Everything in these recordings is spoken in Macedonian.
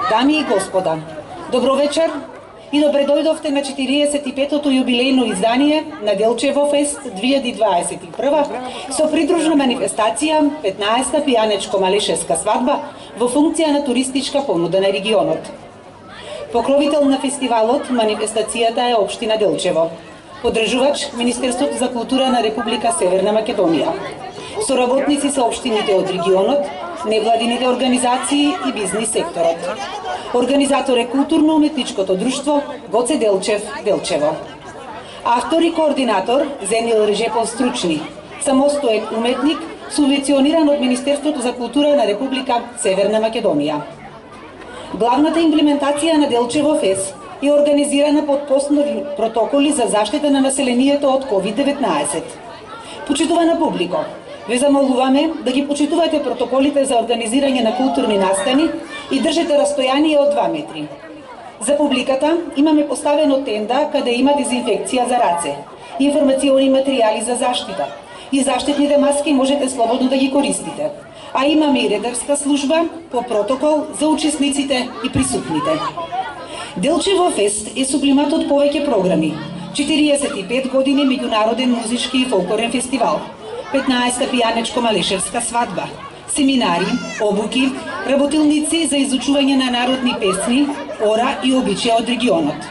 Дами и господа, добро вечер и добре дојдовте на 45-тото јубилејно издание на Делчево фест 2021 со придружна манифестација 15-та пијанечко-малишевска свадба во функција на туристичка понуда на регионот. Покровител на фестивалот манифестацијата е општина Делчево. Подржувач Министерството за култура на Република Северна Македонија. Соработници се општините од регионот, невладините организации и бизнис секторот. Организатор е културно-уметничкото друштво Гоце Делчев Делчево. Автор и координатор Зенил Режепов Стручни, самостоен уметник, субвенциониран од Министерството за култура на Република Северна Македонија. Главната имплементација на Делчево фест е организирана под посновни протоколи за заштита на населението од COVID-19. Почитувана публико, ве замолуваме да ги почитувате протоколите за организирање на културни настани и држите растојание од 2 метри. За публиката имаме поставено тенда каде има дезинфекција за раце, информациони материјали за заштита и заштитните маски можете слободно да ги користите. А имаме и редарска служба по протокол за учесниците и присутните. Делчево фест е сублимат од повеќе програми. 45 години меѓународен музички и фолклорен фестивал, 15-та пијанечко-малишевска свадба, семинари, обуки, работилници за изучување на народни песни, ора и обичаи од регионот.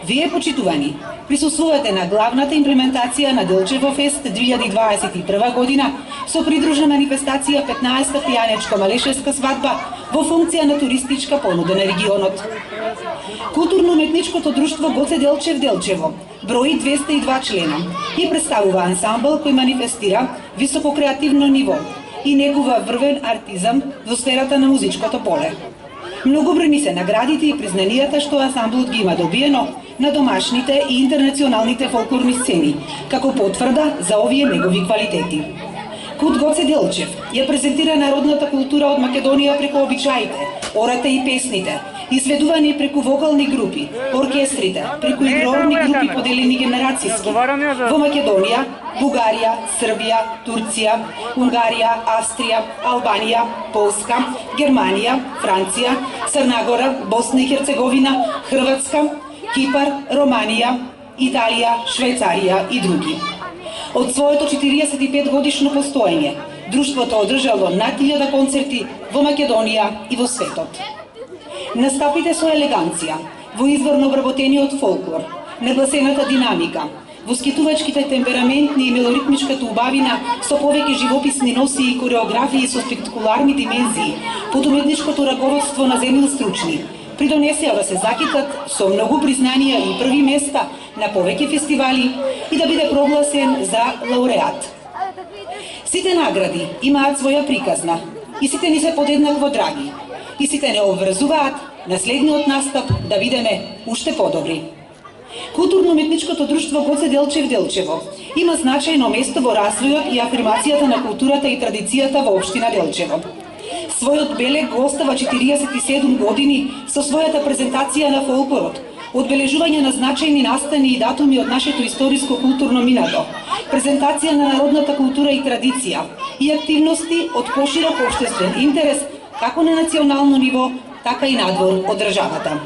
Вие, почитувани, присуствувате на главната имплементација на Делчево фест 2021 година со придружна манифестација 15-та пијанечко-малишевска свадба во функција на туристичка понуда на регионот. Културно-уметничкото друштво Гоце Делчев Делчево брои 202 члена и представува ансамбл кој манифестира високо креативно ниво и негува врвен артизам во сферата на музичкото поле. Многобројни се наградите и признанијата што ансамблот ги има добиено на домашните и интернационалните фолклорни сцени, како потврда за овие негови квалитети. Кут Гоце Делчев ја презентира народната култура од Македонија преку обичаите, ората и песните, изведувани преку вокални групи, оркестрите, преку игрорни групи поделени генерацијски. Во Македонија, Бугарија, Србија, Турција, Унгарија, Австрија, Албанија, Полска, Германија, Франција, Црнагора, Босна и Херцеговина, Хрватска, Кипар, Романија, Италија, Швајцарија и други. Од своето 45 годишно постоење, друштвото одржало над 1000 концерти во Македонија и во светот. Настапите со елеганција, во изворно обработениот фолклор, нагласената динамика, воскитувачките темпераментни и мелоритмичката убавина со повеќе живописни носи и кореографии со спектакуларни димензии, под уметничкото раководство на Зенил Стручни, придонесеа да се закитат со многу признанија и први места на повеќе фестивали и да биде прогласен за лауреат. Сите награди имаат своја приказна и сите ни се подеднакво драги и сите не обврзуваат на следниот настап да бидеме уште подобри. Културно-уметничкото друштво Гоце Делчев Делчево има значајно место во развојот и афирмацијата на културата и традицијата во општина Делчево. Својот белег го остава 47 години со својата презентација на фолклорот, одбележување на значајни настани и датуми од нашето историско културно минато, презентација на народната култура и традиција и активности од поширок општествен интерес како на национално ниво, така и надвор од државата.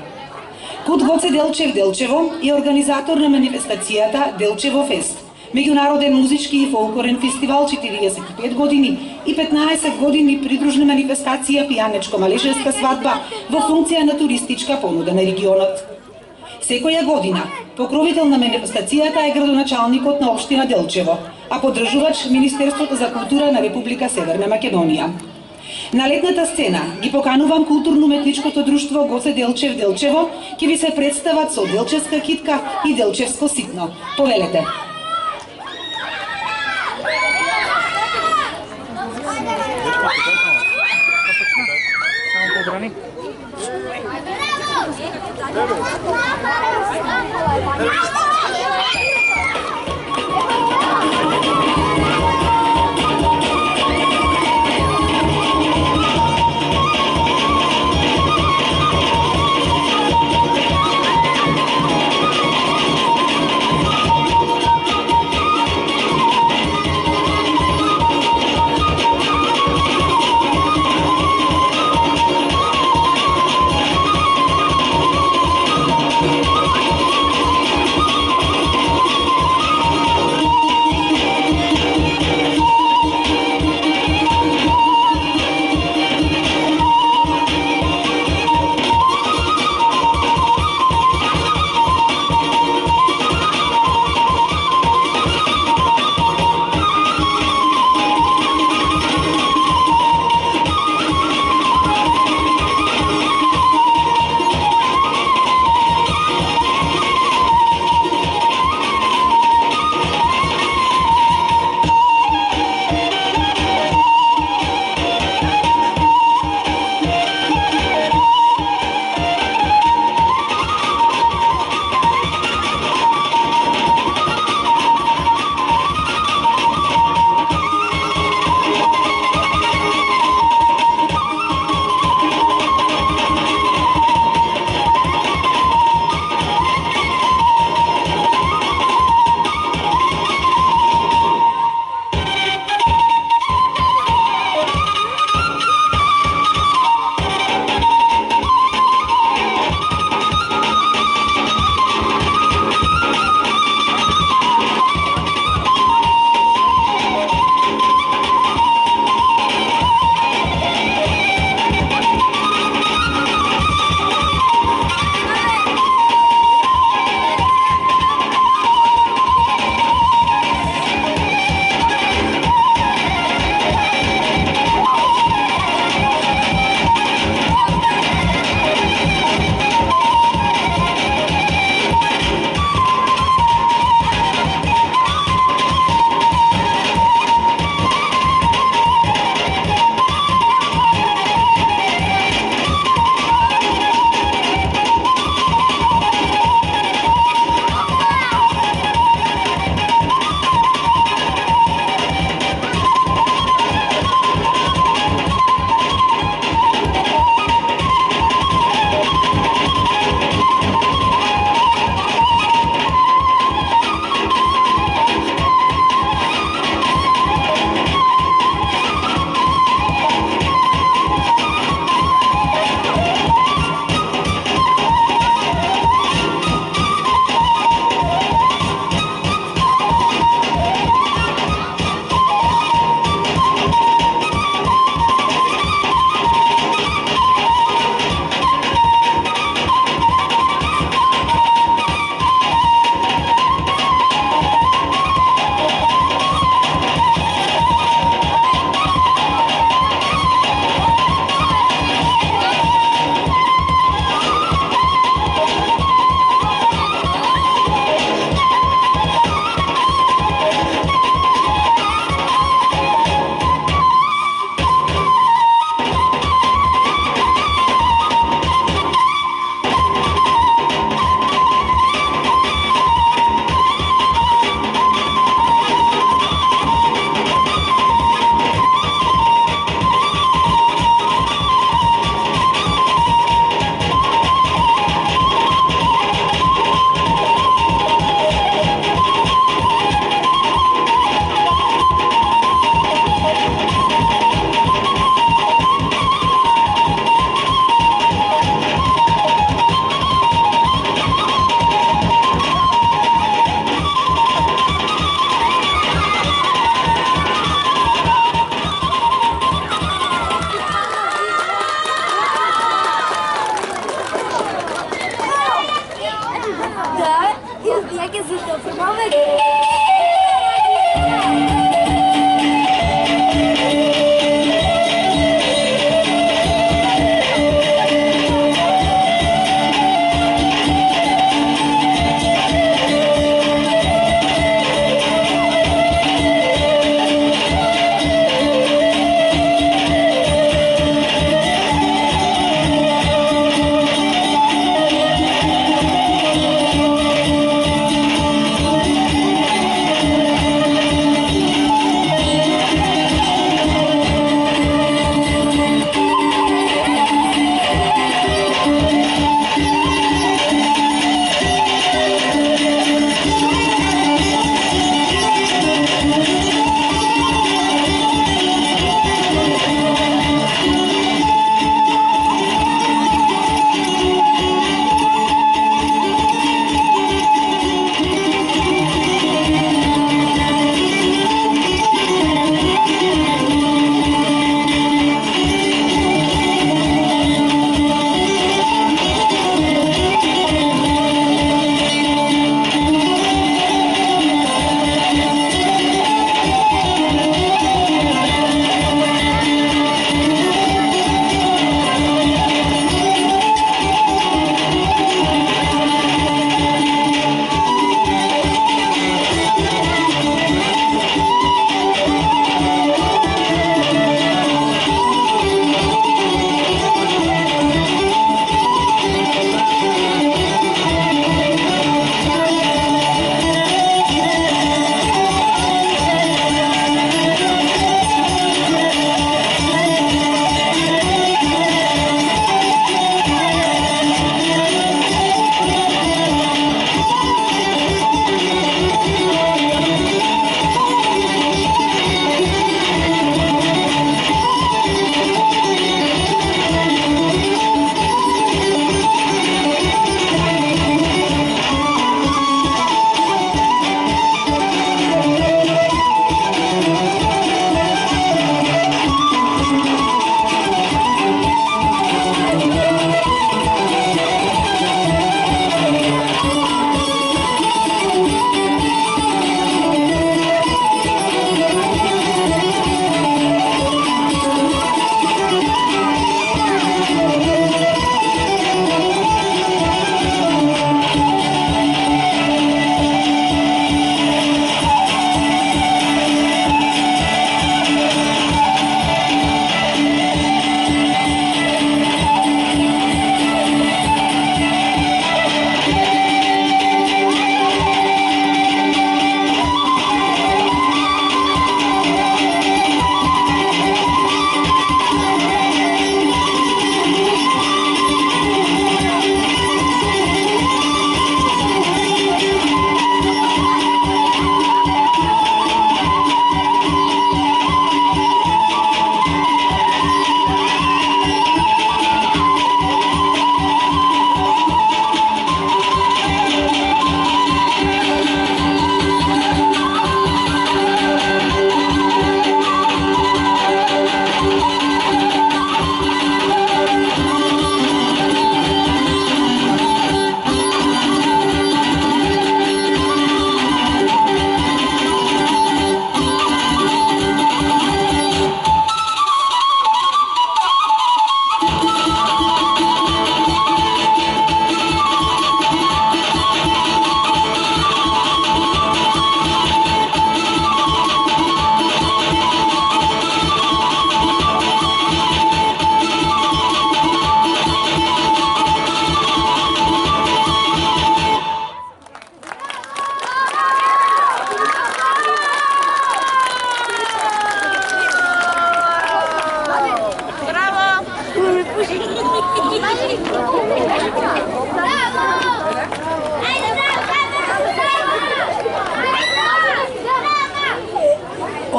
Кут Гоце Делчев Делчево е организатор на манифестацијата Делчево фест, меѓународен музички и фолклорен фестивал 45 години и 15 години придружна манифестација пијанечко-малишевска свадба во функција на туристичка понуда на регионот. Секоја година покровител на манифестацијата е градоначалникот на општина Делчево, а подржувач Министерството за култура на Република Северна Македонија. На летната сцена ги поканувам културно-уметничкото друштво Гоце Делчев Делчево, ќе ви се представат со делчевска китка и делчевско ситно. Повелете.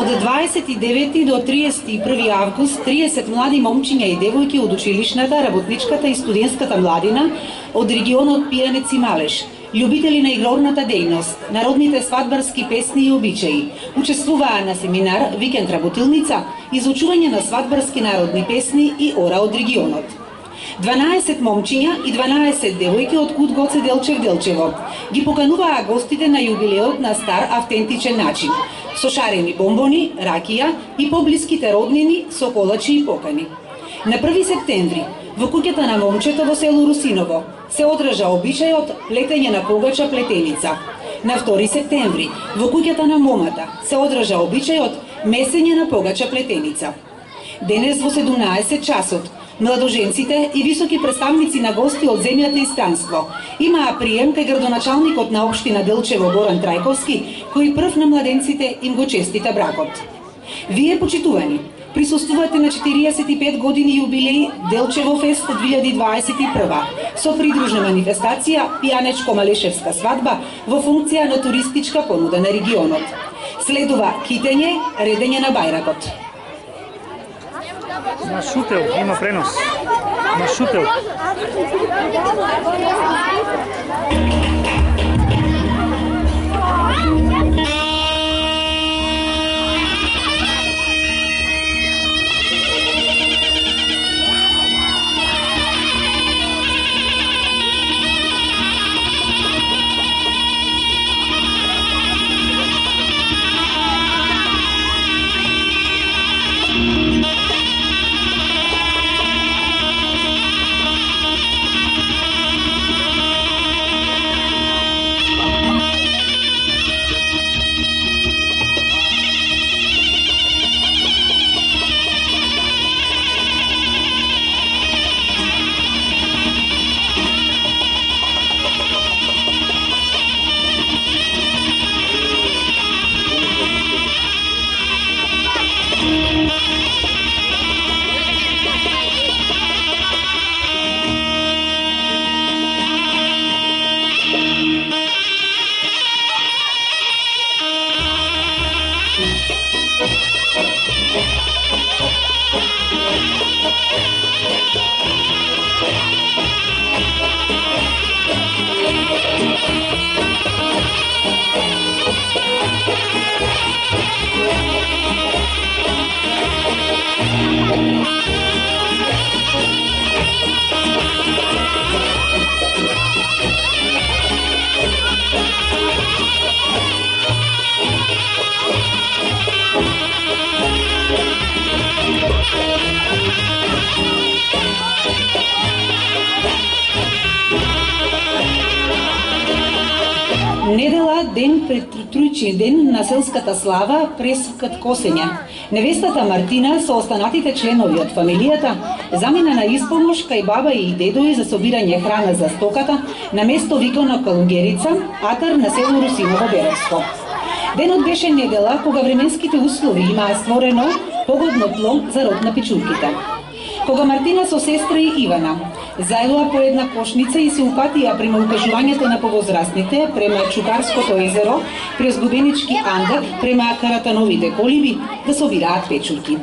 Од 29 до 31 август 30 млади момчиња и девојки од училишната, работничката и студентската младина од регионот Пијанец и Малеш, љубители на игрорната дејност, народните свадбарски песни и обичаи, учествуваа на семинар Викенд работилница, изучување на свадбарски народни песни и ора од регионот. 12 момчиња и 12 девојки од кут Гоце Делчев Делчево ги покануваа гостите на јубилеот на стар автентичен начин, со шарени бомбони, ракија и поблиските роднини со колачи и покани. На 1 септември, во куќата на момчето во село Русиново, се одржа обичајот плетење на погача плетеница. На 2 септември, во куќата на момата, се одржа обичајот месење на погача плетеница. Денес во 17 часот, младоженците и високи представници на гости од земјата и странство имаа прием кај градоначалникот на општина Делчево Горан Трајковски, кој прв на младенците им го честита бракот. Вие, почитувани, присуствувате на 45 години јубилеј Делчево фест 2021 со придружна манифестација Пијанечко-Малешевска свадба во функција на туристичка понуда на регионот. Следува китење, редење на бајракот. На Шутел има пренос. На Шутел. Недела ден пред трујчин ден на селската слава пресвкат косење. Невестата Мартина со останатите членови од фамилијата замина на испомош кај баба и дедои за собирање храна за стоката на место викано Калугерица, атар на село Русиново Беревско. Денот беше недела кога временските услови имаа створено погодно тло за род на печурките. Кога Мартина со сестра и Ивана заедоа по една кошница и се упатија према укажувањето на повозрастните, према Чукарското езеро, през Губенички андак, према Каратановите колиби, да собираат печурки.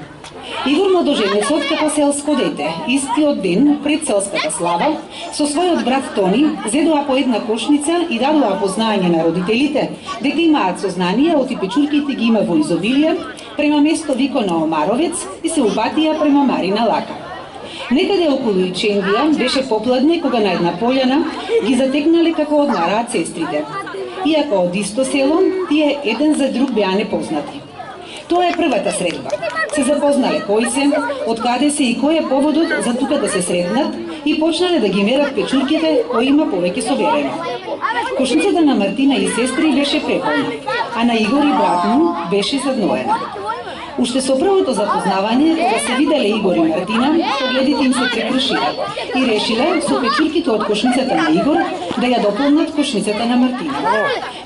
Игор младоженецот како селско дете, истиот ден пред селската слава, со својот брат Тони, зедоа по една кошница и дадоа познање на родителите дека имаат сознание оти печурките ги има во изобилие, према место викано Омаровец и се упатија према Марина Лака. Некаде околу Ичендија беше попладне кога на една пољана ги затекнале како одмараат сестрите. Иако од исто село, тие еден за друг беа непознати. Тоа е првата средба. Се запознале кои се, од каде се и кој е поводот за тука да се сретнат и почнале да ги мерат печурките кои има повеќе соберено. Кошницата на Мартина и сестри беше преполна, а на Игор и брат му беше задноена. Уште со првото запознавање, кога се виделе Игор и Мартина, погледите им се прекрушиле и решиле со печурките од кошницата на Игор да ја дополнат кошницата на Мартина.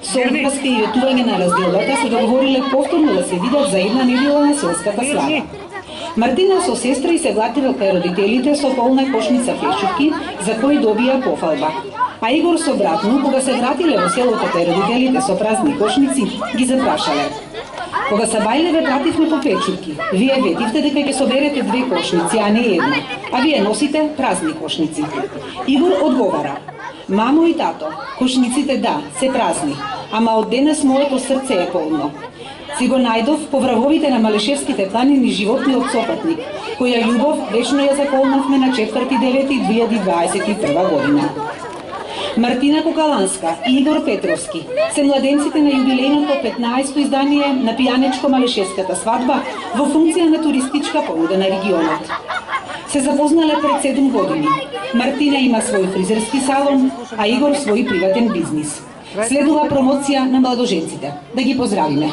Со врска и ветување на разделбата се договориле повторно да се видат за една недела на селската слава. Мартина со сестра и се влатила кај родителите со полна кошница печурки, за кои добија пофалба. А Игор со брат му, кога се вратиле во селото кај родителите со празни кошници, ги запрашале: кога се бајле ве пративме по печурки, вие ветивте дека ќе соберете 2 кошници, а не една, а вие носите празни кошници. Игор одговара: мамо и тато, кошниците да, се празни, ама од денес моето срце е полно. Си го најдов по враговите на Малешевските планини животниот сопатник, која љубов вечно ја заколнавме на 4.9.2021 година. Мартина Кокаланска и Игор Петровски се младенците на јубилејното 15-то издание на Пијанечко-Малешевската свадба во функција на туристичка понуда на регионот. Се запознале пред 7 години. Мартина има свој фризерски салон, а Игор свој приватен бизнис. Следува промоција на младоженците. Да ги поздравиме.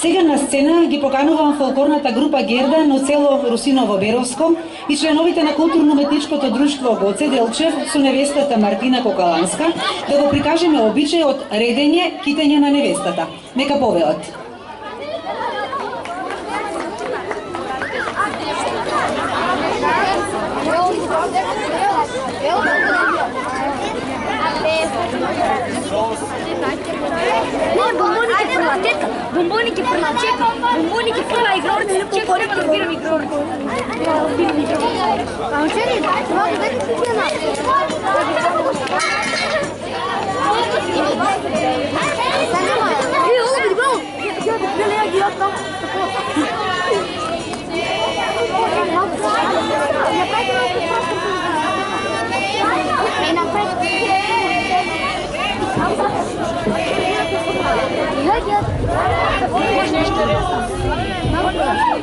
Сега на сцена ги поканувам фолклорната група Гердан од село Русиново-Беровско и членовите на културно-уметничкото друштво Гоце Делчев со невестата Мартина Кокаланска да го прикажеме обичајот редење, китење на невестата. Нека повеат. Бомбоники фрла, чека. Бомбоники фрла игрор, чека, нема да разбирам игрор. А он чели, това да дете си на нас. Ола, биди бал! Я ги там. Voda,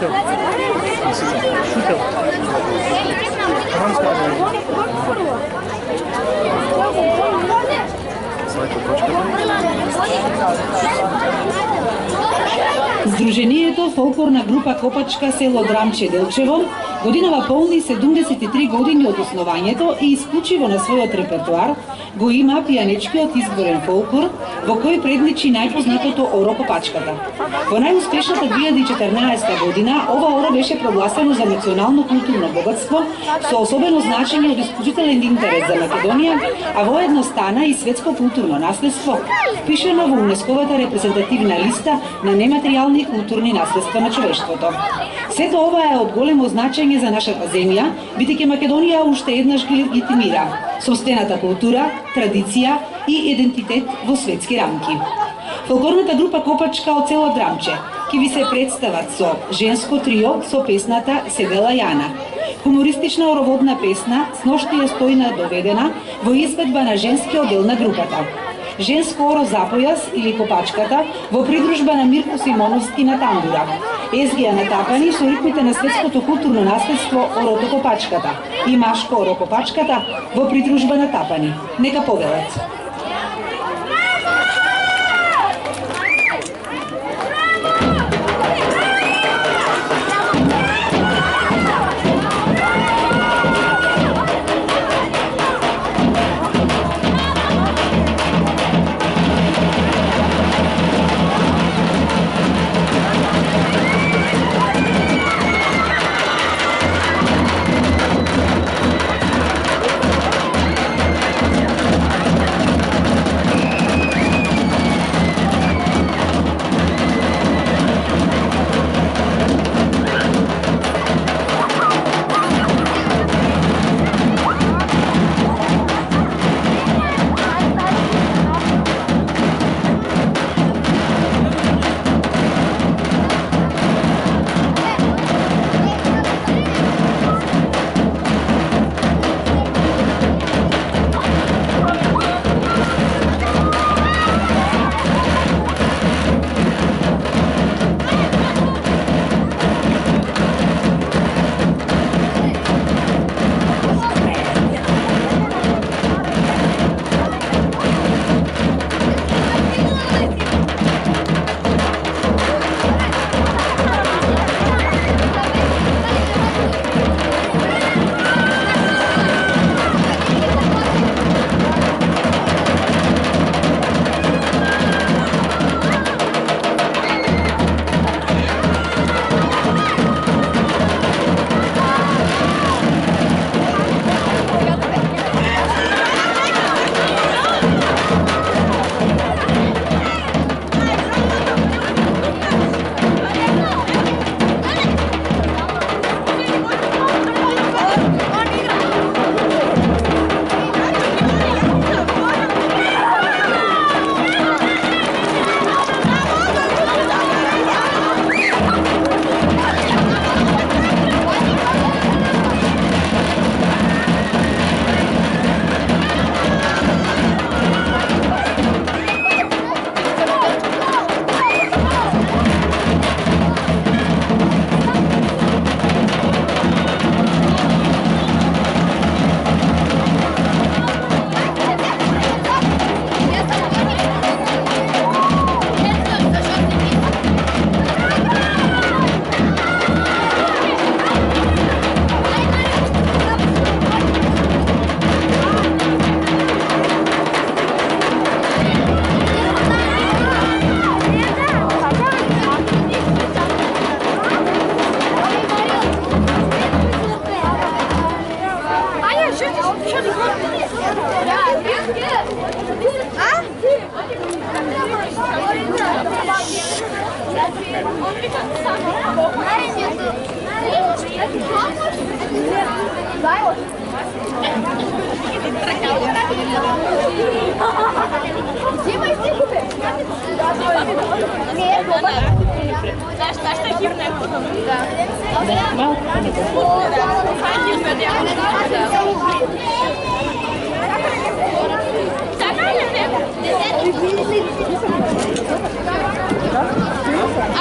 Шутел. Шутел. Романска радио. Сдруженијето фолклорна група Копачка село Драмче Делчево годинава полни 73 години од основањето и исклучиво на својот репертуар го има пијанечкиот изборен фолклор во кој предничи најпознатото оро Копачката. Во најуспешната 2014 година ова оро беше прогласено за национално културно богатство со особено значење од исклучителен интерес за Македонија, а воедно стана и светско културно наследство, впишено во УНЕСКОвата репрезентативна листа на нематеријални и културни наследства на човештвото. Сето ова е од големо значење за нашата земја, бидејќи Македонија уште еднаш ги легитимира сопствената култура, традиција и идентитет во светски рамки. Фолклорната група Копачка од село Драмче ќе ви се представат со женско трио со песната Седела Јана, хумористична ороводна песна Сношти е стојна доведена во изведба на женскиот дел на групата, женско оро за појас или Копачката во придружба на Мирко Симоновски на тамбура, езгија на тапани со ритмите на светското културно наследство орото Копачката и машко оро Копачката во придружба на тапани. Нека повелат.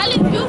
Ali più,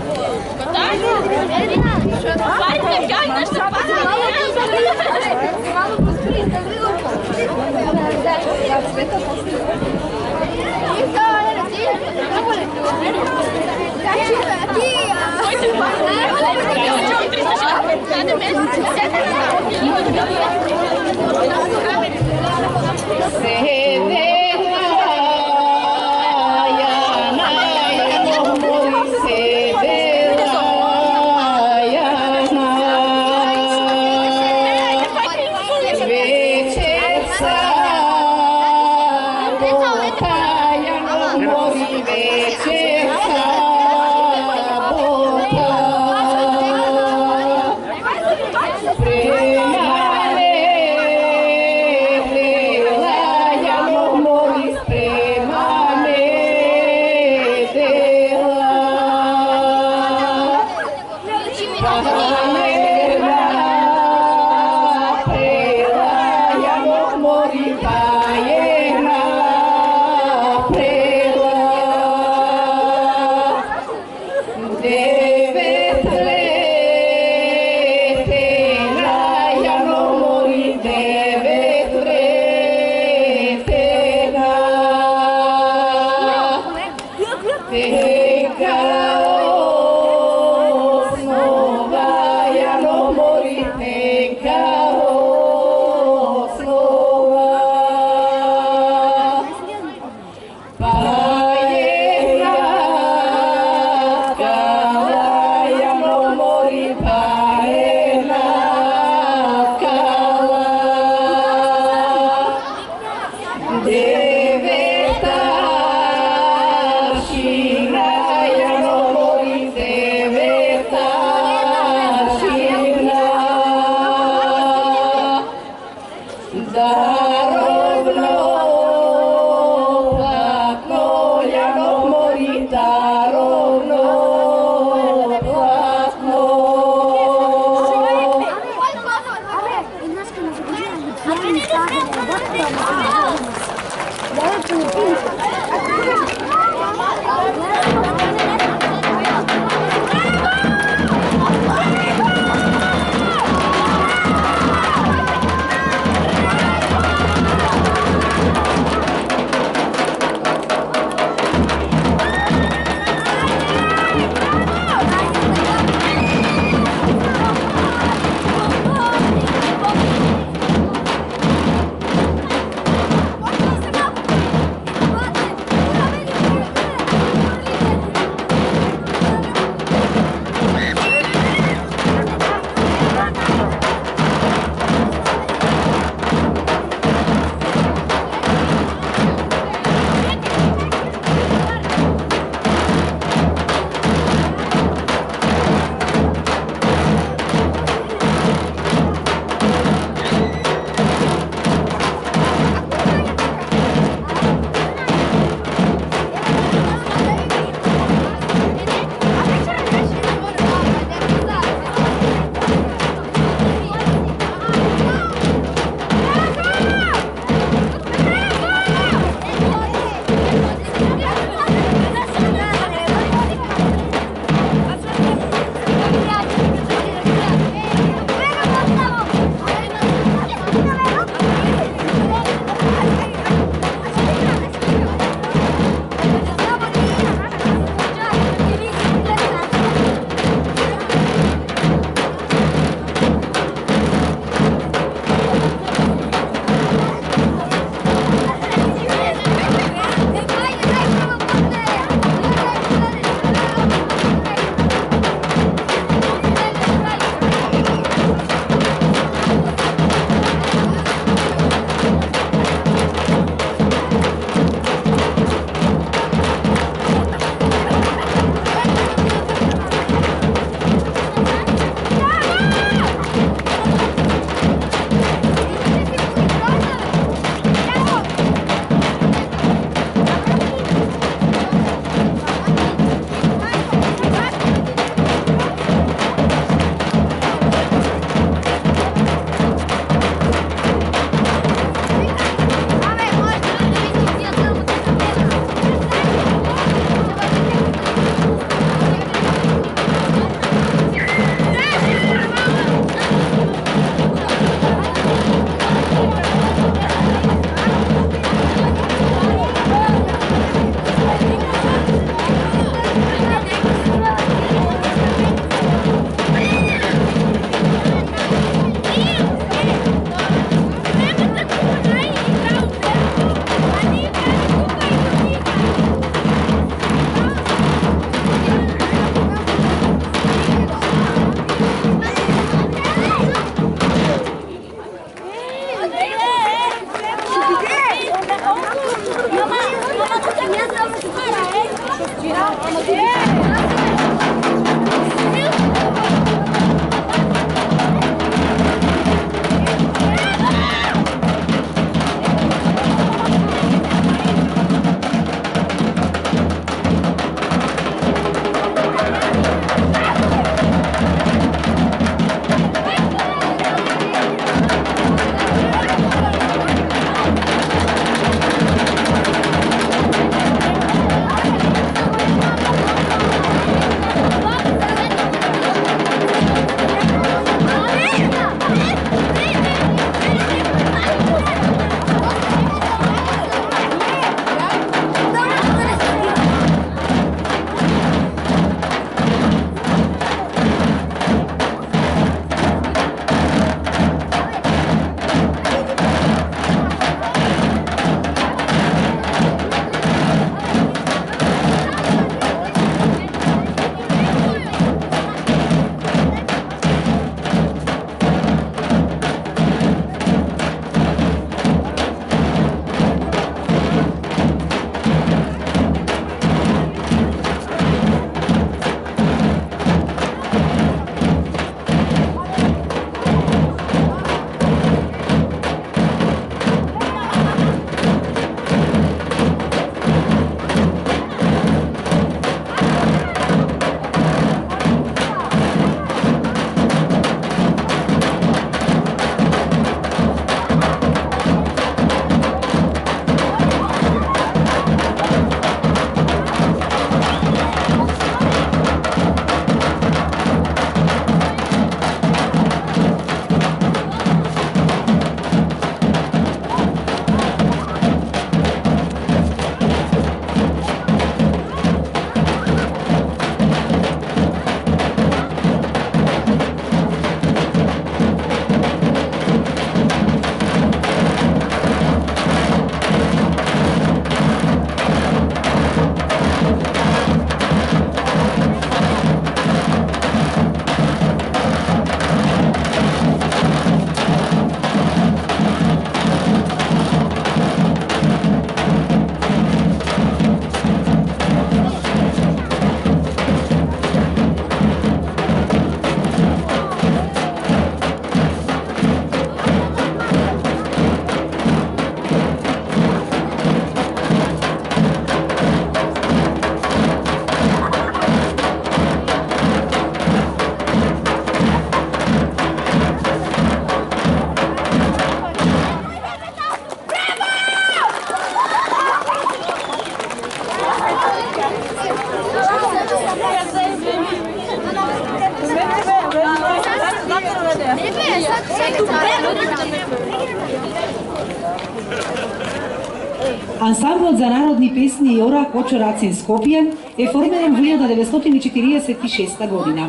Ансамблот за народни песни Јора Кочо Рацин Скопје е формиран во 1946 година.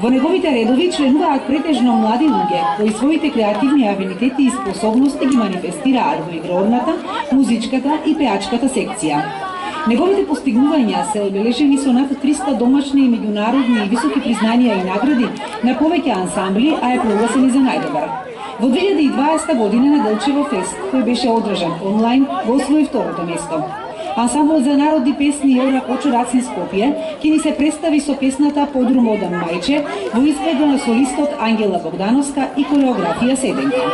Во неговите редови членуваат претежно млади луѓе кои своите креативни афинитети и способности ги манифестираат во игрорната, музичката и пеачката секција. Неговите постигнувања се обележени со над 300 домашни и меѓународни и високи признанија и награди на повеќе ансамбли, а е прогласен и за најдобар. Во 2020 година на Делчево фест, кој беше одржан онлайн, го освои второто место. Ансамблот за народни песни Јора Кочо Рацин Скопје ќе ни се представи со песната Подрум одам мајче во изведба на солистот Ангела Богдановска и кореографија Седенка.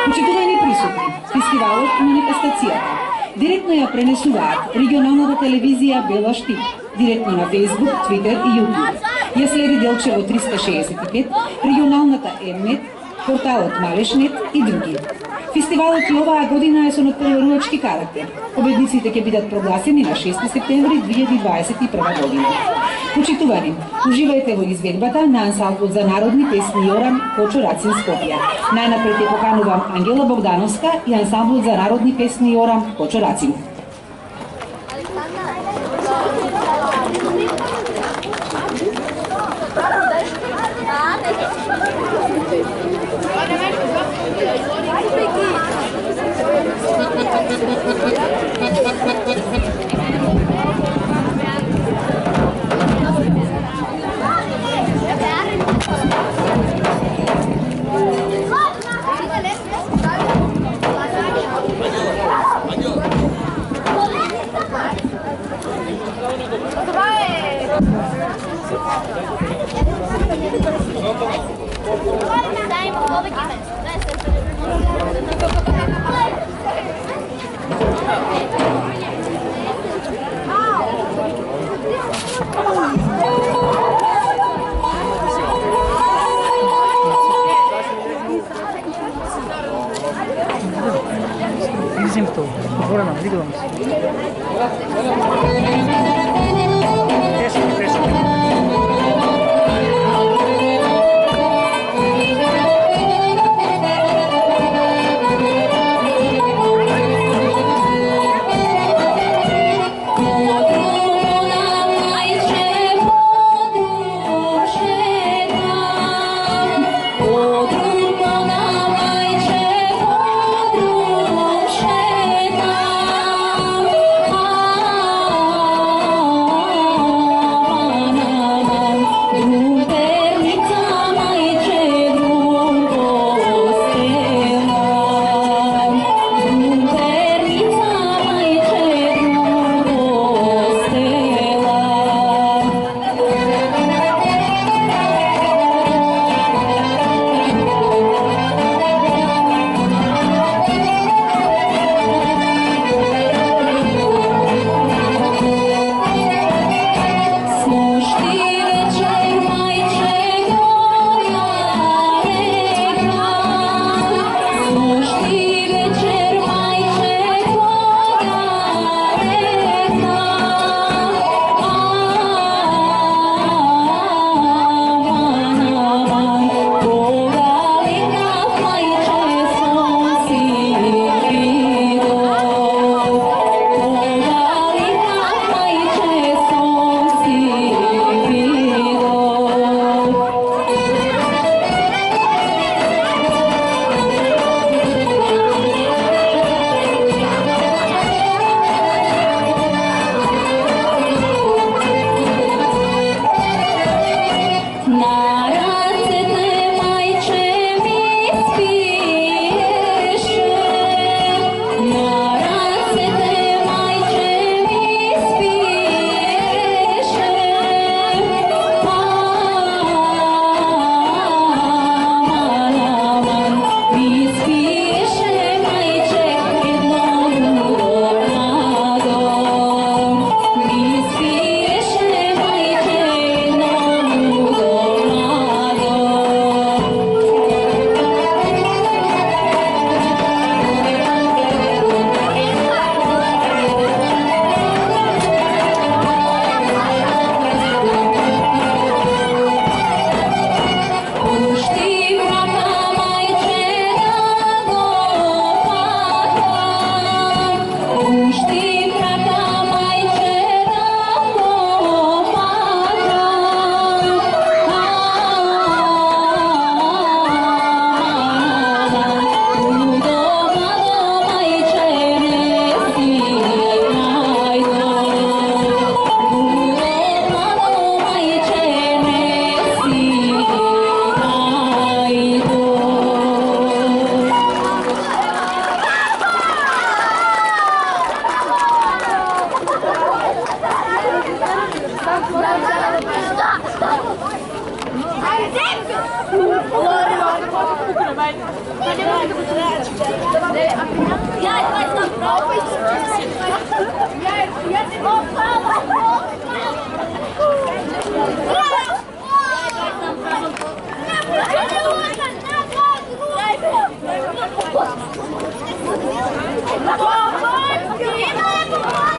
Почитувани присутни, фестивалот и манифестацијата директно ја пренесуваат регионалната телевизија Бела Штип, директно на Facebook, Twitter и YouTube. Ја следи Делчево 365, регионалната Емнет, порталот Малешнет и други. Фестивалот и оваа година е со надпреварувачки карактер. Победниците ќе бидат прогласени на 6 септември 2021 година. Почитувани, уживајте во изведбата на Ансамблот за народни песни Јора Кочо Рацин Скопје. Најнапред ја поканувам Ангела Богдановска и Ансамблот за народни песни Јора Кочо Рацин. Изимто, отворено, виделам се. Ja,